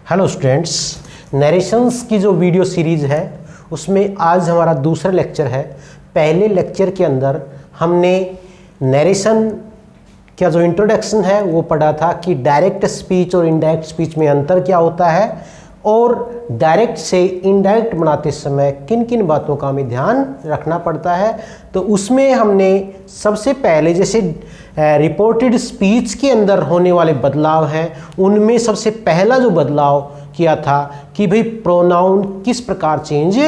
Hello students, narrations की जो video series है उसमें आज हमारा दूसरा लेक्चर है। पहले लेक्चर के अंदर हमने नरेशन का जो इंट्रोडक्शन है वो पढ़ा था कि डायरेक्ट स्पीच और इनडायरेक्ट स्पीच में अंतर क्या होता है और डायरेक्ट से इनडायरेक्ट बनाते समय किन किन बातों का हमें ध्यान रखना पड़ता है। तो उसमें हमने सबसे पहले जैसे रिपोर्टेड स्पीच के अंदर होने वाले बदलाव हैं, उनमें सबसे पहला जो बदलाव किया था कि भाई प्रोनाउन किस प्रकार चेंज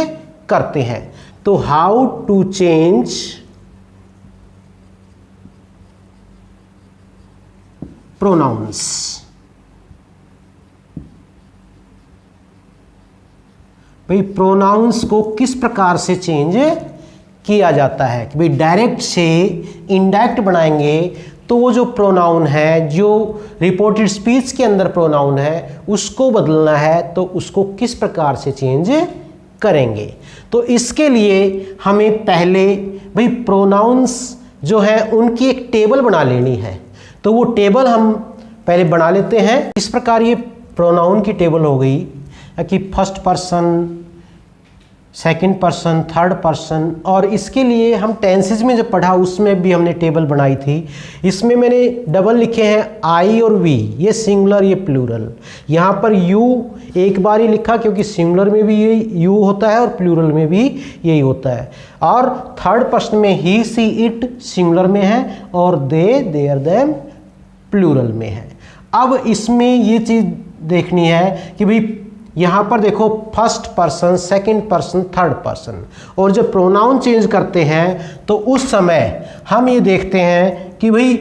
करते हैं। तो हाउ टू चेंज प्रोनाउंस। भाई प्रोनाउंस को किस प्रकार से चेंज किया जाता है कि भाई डायरेक्ट से इनडायरेक्ट बनाएंगे तो वो जो प्रोनाउन है, जो रिपोर्टेड स्पीच के अंदर प्रोनाउन है, उसको बदलना है तो उसको किस प्रकार से चेंज करेंगे। तो इसके लिए हमें पहले भाई प्रोनाउंस जो है उनकी एक टेबल बना लेनी है। तो वो टेबल हम पहले बना लेते हैं। इस प्रकार ये प्रोनाउन की टेबल हो गई कि first person, second person, third person, और इसके लिए हम टेंसेज में जब पढ़ा उसमें भी हमने टेबल बनाई थी। इसमें मैंने डबल लिखे हैं आई और वी, ये सिंगुलर ये प्लूरल। यहाँ पर यू एक बार ही लिखा क्योंकि सिंगुलर में भी ये यू होता है और प्लूरल में भी यही होता है। और थर्ड पर्सन में ही, सी, इट सिंगुलर में है और दे, देयर, देम प्लूरल में है। अब इसमें ये चीज़ देखनी है कि भाई यहाँ पर देखो first person, second person, third person, और जब प्रोनाउन चेंज करते हैं तो उस समय हम ये देखते हैं कि भाई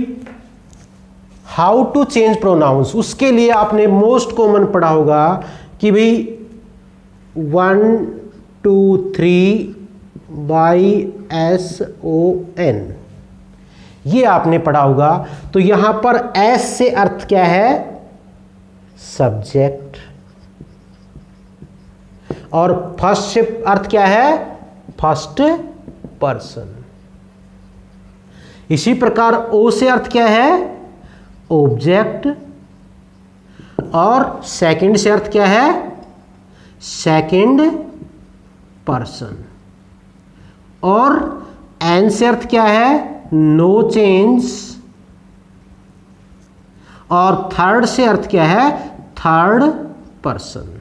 हाउ टू चेंज प्रोनाउंस। उसके लिए आपने मोस्ट कॉमन पढ़ा होगा कि भाई 1 2 3 बाई SON, ये आपने पढ़ा होगा। तो यहाँ पर एस से अर्थ क्या है? सब्जेक्ट, और फर्स्ट से अर्थ क्या है? First person. इसी प्रकार ओ से अर्थ क्या है? ऑब्जेक्ट, और सेकंड से अर्थ क्या है? सेकंड पर्सन, और एन से अर्थ क्या है? नो चेंज, और थर्ड से अर्थ क्या है? Third person.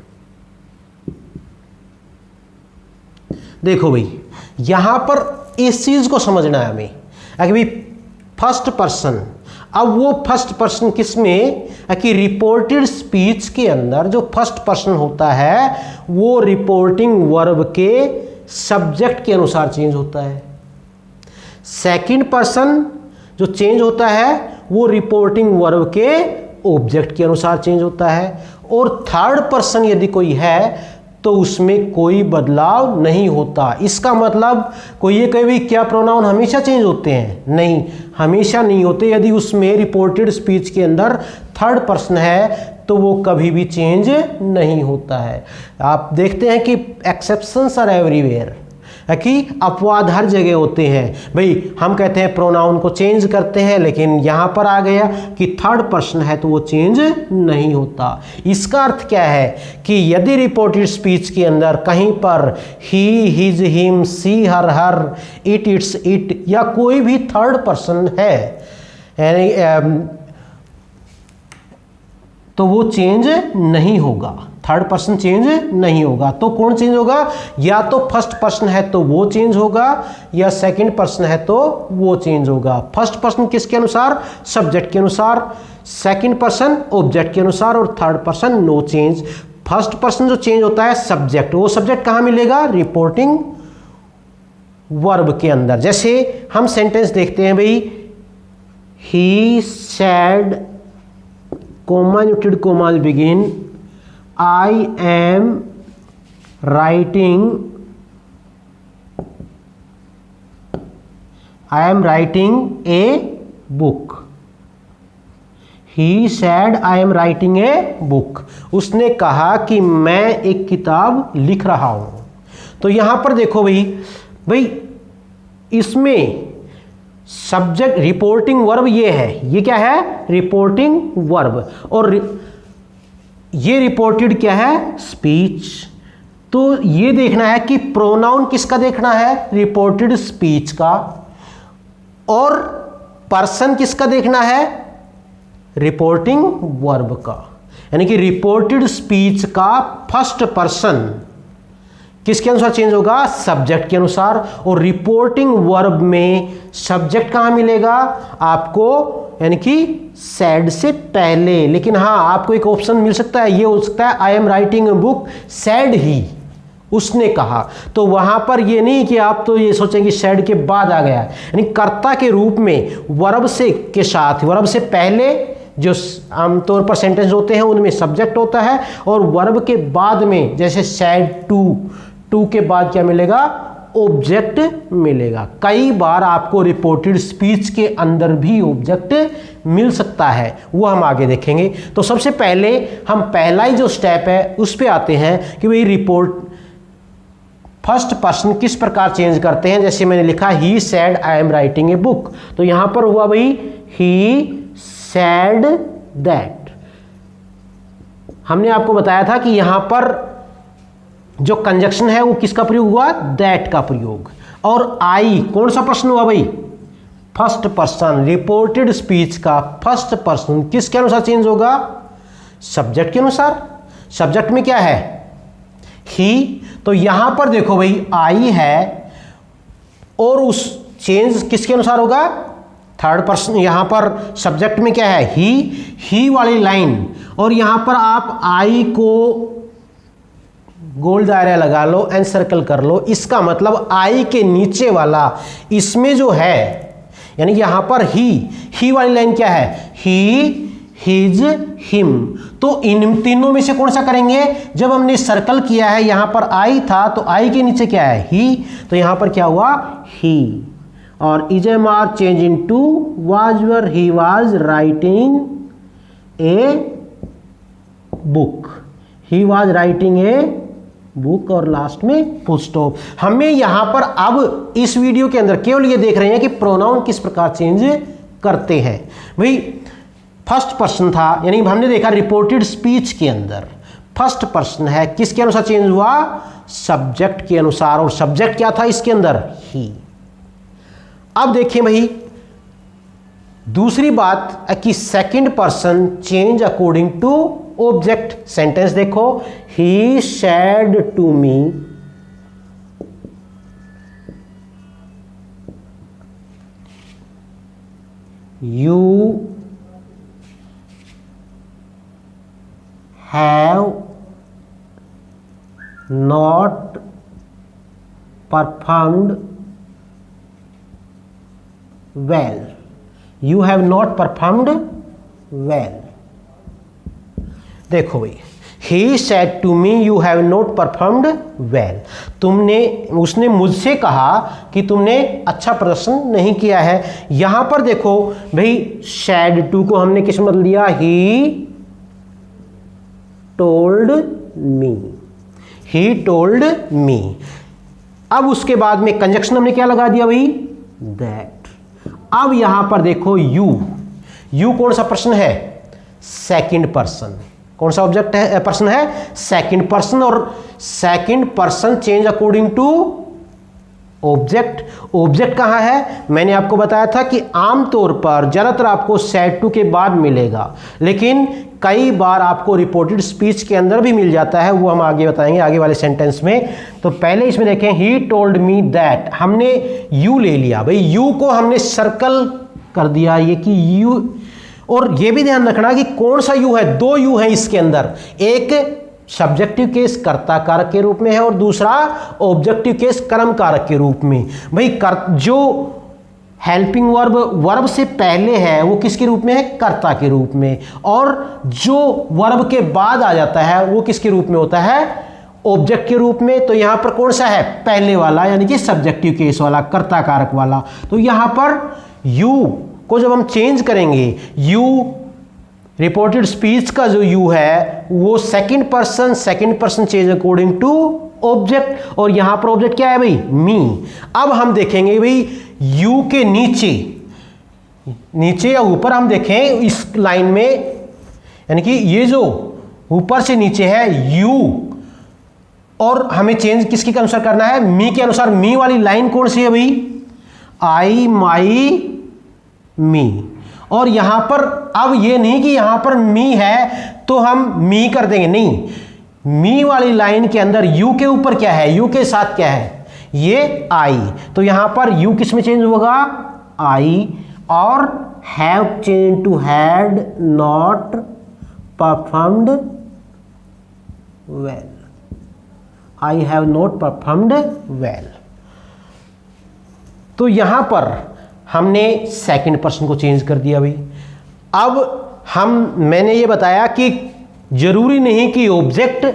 देखो भाई यहां पर इस चीज को समझना है हमें कि भाई फर्स्ट पर्सन, अब वो फर्स्ट पर्सन किसमें कि रिपोर्टेड स्पीच के अंदर जो फर्स्ट पर्सन होता है वो रिपोर्टिंग वर्ब के सब्जेक्ट के अनुसार चेंज होता है। सेकंड पर्सन जो चेंज होता है वो रिपोर्टिंग वर्ब के ऑब्जेक्ट के अनुसार चेंज होता है, और थर्ड पर्सन यदि कोई है तो उसमें कोई बदलाव नहीं होता। इसका मतलब कोई ये कहे भी क्या प्रोनाउन हमेशा चेंज होते हैं? नहीं, हमेशा नहीं होते। यदि उसमें रिपोर्टेड स्पीच के अंदर थर्ड पर्सन है तो वो कभी भी चेंज नहीं होता है। आप देखते हैं कि एक्सेप्शंस आर एवरीवेयर, कि अपवाद हर जगह होते हैं। भाई हम कहते हैं प्रोनाउन को चेंज करते हैं, लेकिन यहाँ पर आ गया कि थर्ड पर्सन है तो वो चेंज नहीं होता। इसका अर्थ क्या है कि यदि रिपोर्टेड स्पीच के अंदर कहीं पर ही, his, him, she, her, it, its, it या कोई भी थर्ड पर्सन है यानी तो वो चेंज नहीं होगा, थर्ड पर्सन चेंज नहीं होगा। तो कौन चेंज होगा? या तो फर्स्ट पर्सन है तो वो चेंज होगा, या सेकंड पर्सन है तो वो चेंज होगा। फर्स्ट पर्सन किसके अनुसार? सब्जेक्ट के अनुसार, सेकंड पर्सन ऑब्जेक्ट के अनुसार, और third person no change. First person जो चेंज होता है सब्जेक्ट, वो सब्जेक्ट कहाँ मिलेगा? रिपोर्टिंग वर्ब के अंदर। जैसे हम सेंटेंस देखते हैं भाई, ही sad, comma muted comma will begin, I am writing a book. He said I am writing a book. उसने कहा कि मैं एक किताब लिख रहा हूं। तो यहां पर देखो भाई इसमें सब्जेक्ट रिपोर्टिंग वर्ब ये है, ये क्या है? Reporting verb. और ये रिपोर्टेड क्या है, स्पीच। तो ये देखना है कि प्रोनाउन किसका देखना है, रिपोर्टेड स्पीच का, और पर्सन किसका देखना है, रिपोर्टिंग वर्ब का। यानी कि रिपोर्टेड स्पीच का फर्स्ट पर्सन किसके अनुसार चेंज होगा, सब्जेक्ट के अनुसार। और रिपोर्टिंग वर्ब में सब्जेक्ट कहाँ मिलेगा आपको, यानी कि सैड से पहले। लेकिन हाँ, आपको एक ऑप्शन मिल सकता है, ये हो सकता है I am writing a book said he, उसने कहा। तो वहां पर ये नहीं कि आप तो ये सोचेंगे सैड के बाद आ गया, यानी कर्ता के रूप में वर्ब से के साथ, वर्ब से पहले जो आमतौर पर सेंटेंस होते हैं उनमें सब्जेक्ट होता है, और वर्ब के बाद में जैसे सैड टू के बाद क्या मिलेगा, ऑब्जेक्ट मिलेगा। कई बार आपको रिपोर्टेड स्पीच के अंदर भी ऑब्जेक्ट मिल सकता है, वो हम आगे देखेंगे। तो सबसे पहले हम पहला ही जो स्टेप है उस पे आते हैं कि भाई रिपोर्ट फर्स्ट पर्सन किस प्रकार चेंज करते हैं। जैसे मैंने लिखा he said I am writing a book, तो यहां पर हुआ भाई ही सैड दैट। हमने आपको बताया था कि यहां पर जो कंजक्शन है वो किसका प्रयोग हुआ, दैट का प्रयोग। और आई कौन सा पर्सन हुआ भाई, फर्स्ट पर्सन। रिपोर्टेड स्पीच का फर्स्ट पर्सन किसके अनुसार चेंज होगा, सब्जेक्ट के अनुसार। सब्जेक्ट में क्या है, ही। तो यहां पर देखो भाई आई है, और उस चेंज किसके अनुसार होगा, थर्ड पर्सन। यहां पर सब्जेक्ट में क्या है, ही वाली लाइन, और यहां पर आप आई को गोल दायरा लगा लो, एंड सर्कल कर लो। इसका मतलब आई के नीचे वाला इसमें जो है, यानी कि यहां पर ही वाली लाइन क्या है, ही, हिज, हिम। तो इन तीनों में से कौन सा करेंगे, जब हमने सर्कल किया है यहां पर आई था, तो आई के नीचे क्या है, ही, तो यहां पर क्या हुआ, ही। और is am are change into was were he was writing a book, he was writing a book, और लास्ट में फुल स्टॉप। हमें यहां पर अब इस वीडियो के अंदर केवल ये देख रहे हैं कि प्रोनाउन किस प्रकार चेंज करते हैं। भाई फर्स्ट पर्सन था, यानी हमने देखा रिपोर्टेड स्पीच के अंदर फर्स्ट पर्सन है, किसके अनुसार चेंज हुआ, सब्जेक्ट के अनुसार। और सब्जेक्ट क्या था इसके अंदर, ही। अब देखिए भाई दूसरी बात कि second person change according to object. Sentence देखो, he said to me, you have not performed well, you have not performed well. देखो भाई, he said to me you have not performed well, उसने मुझसे कहा कि तुमने अच्छा प्रदर्शन नहीं किया है। यहां पर देखो भाई सैड टू को हमने किस में बदल दिया, he told me, he told me. अब उसके बाद में कंजक्शन हमने क्या लगा दिया भाई, दैट। अब यहां पर देखो यू कौन सा पर्सन है, सेकंड पर्सन। कौन सा ऑब्जेक्ट है, पर्सन है, सेकंड पर्सन। और second person change according to object. Object कहां है, मैंने आपको बताया था कि आमतौर पर ज्यादातर आपको सैड टू के बाद मिलेगा, लेकिन कई बार आपको रिपोर्टेड स्पीच के अंदर भी मिल जाता है, वो हम आगे बताएंगे आगे वाले सेंटेंस में। तो पहले इसमें देखें, ही टोल्ड मी दैट, हमने यू ले लिया भाई, यू को हमने सर्कल कर दिया ये कि यू। और ये भी ध्यान रखना कि कौन सा यू है, दो यू है इसके अंदर, एक सब्जेक्टिव केस कर्ता कारक के रूप में है और दूसरा ऑब्जेक्टिव केस कर्म कारक के रूप में। भाई जो हेल्पिंग वर्ब से पहले है वो किसके रूप में है, कर्ता के रूप में, और जो वर्ब के बाद आ जाता है वो किसके रूप में होता है, ऑब्जेक्ट के रूप में। तो यहां पर कौन सा है, पहले वाला, यानी कि सब्जेक्टिव केस वाला, कर्ता कारक वाला। तो यहां पर यू को जब हम चेंज करेंगे, यू रिपोर्टेड स्पीच का जो यू है वो second person change according to object, और यहां पर ऑब्जेक्ट क्या है भाई, मी। अब हम देखेंगे भाई यू के नीचे या ऊपर हम देखें इस लाइन में, यानी कि ये जो ऊपर से नीचे है यू, और हमें चेंज किसके अनुसार करना है, मी के अनुसार। मी वाली लाइन कौन सी है भाई, आई माई मी। और यहां पर अब ये नहीं कि यहां पर मी है तो हम मी कर देंगे, नहीं, मी वाली लाइन के अंदर यू के ऊपर क्या है, यू के साथ क्या है, ये आई, तो यहां पर यू किस में चेंज होगा, आई, और have change to had not performed well, I have not performed well. तो यहां पर हमने सेकंड पर्सन को चेंज कर दिया भाई। अब मैंने ये बताया कि जरूरी नहीं कि ऑब्जेक्ट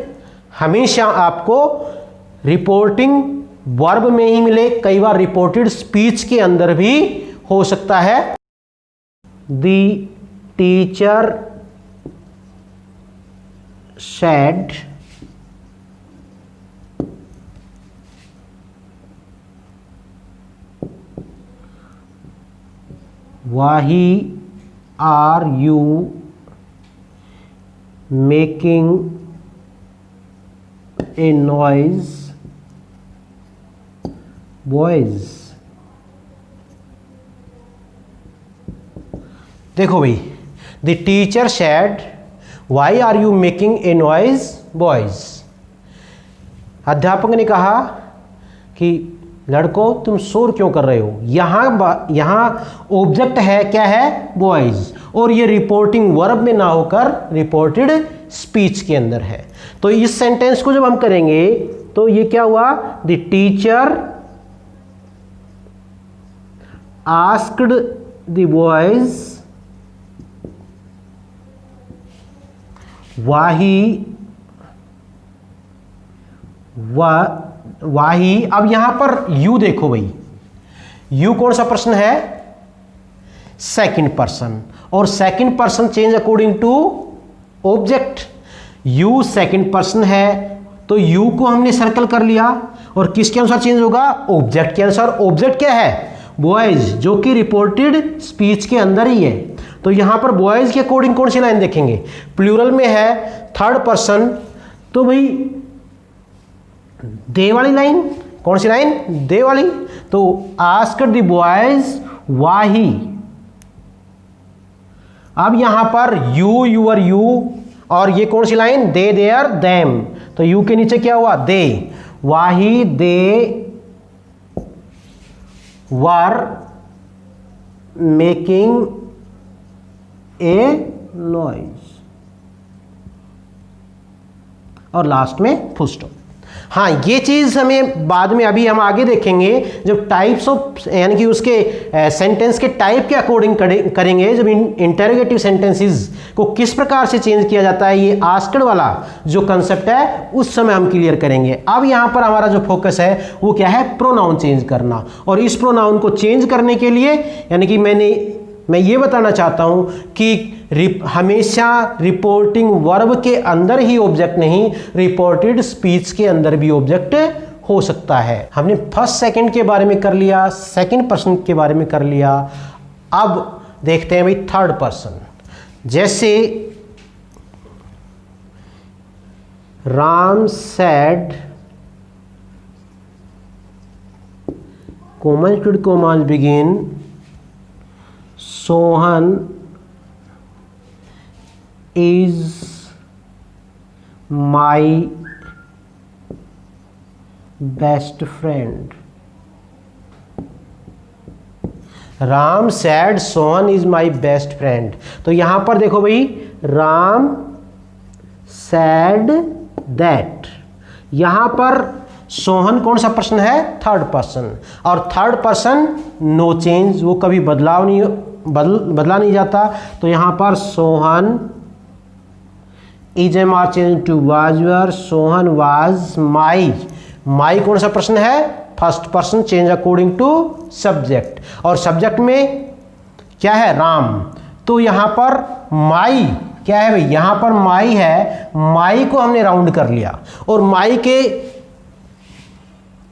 हमेशा आपको रिपोर्टिंग वर्ब में ही मिले, कई बार रिपोर्टेड स्पीच के अंदर भी हो सकता है। The teacher said why are you making a noise boys। देखो भाई, the teacher said why are you making a noise boys. अध्यापक ने कहा कि लड़कों तुम शोर क्यों कर रहे हो। यहां ऑब्जेक्ट है, क्या है, बॉयज, और ये रिपोर्टिंग वर्ब में ना होकर रिपोर्टेड स्पीच के अंदर है। तो इस सेंटेंस को जब हम करेंगे तो ये क्या हुआ, the teacher asked the boys वाही। अब यहां पर यू देखो भाई, यू कौन सा पर्सन है, सेकंड पर्सन, और second person change according to object. You second person है तो यू को हमने सर्कल कर लिया, और किसके अनुसार चेंज होगा, ऑब्जेक्ट के अनुसार। ऑब्जेक्ट क्या है, बॉयज, जो कि रिपोर्टेड स्पीच के अंदर ही है। तो यहां पर बॉयज के अकॉर्डिंग कौन सी लाइन देखेंगे, प्लूरल में है, थर्ड पर्सन, तो भाई दे वाली लाइन, कौन सी लाइन, दे वाली। तो आस्क्ड द बॉयज वाही। अब यहां पर यू, यूर, यू, और ये कौन सी लाइन, दे, देयर, देम। तो यू के नीचे क्या हुआ, दे, वाही दे वर मेकिंग ए नॉइज, और लास्ट में फुल स्टॉप। हाँ, ये चीज हमें बाद में, अभी हम आगे देखेंगे जब टाइप्स ऑफ, यानी कि उसके सेंटेंस के टाइप के अकॉर्डिंग करेंगे, जब इंटरोगेटिव सेंटेंसेस को किस प्रकार से चेंज किया जाता है, ये आस्क्ड वाला जो कंसेप्ट है उस समय हम क्लियर करेंगे। अब यहाँ पर हमारा जो फोकस है वो क्या है, प्रोनाउन चेंज करना। और इस प्रोनाउन को चेंज करने के लिए, यानी कि मैं ये बताना चाहता हूं कि हमेशा रिपोर्टिंग वर्ब के अंदर ही ऑब्जेक्ट नहीं, रिपोर्टेड स्पीच के अंदर भी ऑब्जेक्ट हो सकता है। हमने फर्स्ट सेकंड के बारे में कर लिया, सेकंड पर्सन के बारे में कर लिया। अब देखते हैं भाई थर्ड पर्सन। जैसे Ram sad, Komal should Komal begin, Sohan is my best friend। Ram sad Sohan is my best friend. तो यहां पर देखो भाई, राम सैड दैट, यहां पर सोहन कौन सा पर्सन है, थर्ड पर्सन, और थर्ड पर्सन नो चेंज, वो कभी बदला नहीं जाता। तो यहां पर Sohan is am are change to was were, Sohan was my. My कौन सा पर्सन है, first person, change according to subject, और सब्जेक्ट में क्या है, राम। तो यहां पर माई क्या है भाई, यहां पर माई है, माई को हमने राउंड कर लिया, और माई के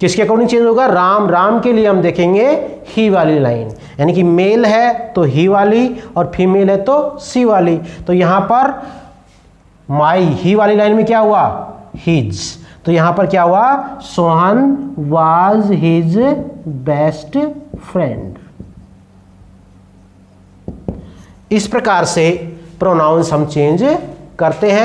किसके अकॉर्डिंग चेंज होगा, राम। राम के लिए हम देखेंगे ही वाली लाइन, यानी कि मेल है तो ही वाली, और फीमेल है तो सी वाली। तो यहां पर माई, ही वाली लाइन में क्या हुआ, हिज, तो यहां पर क्या हुआ, Sohan was his best friend. इस प्रकार से प्रोनाउंस हम चेंज करते हैं।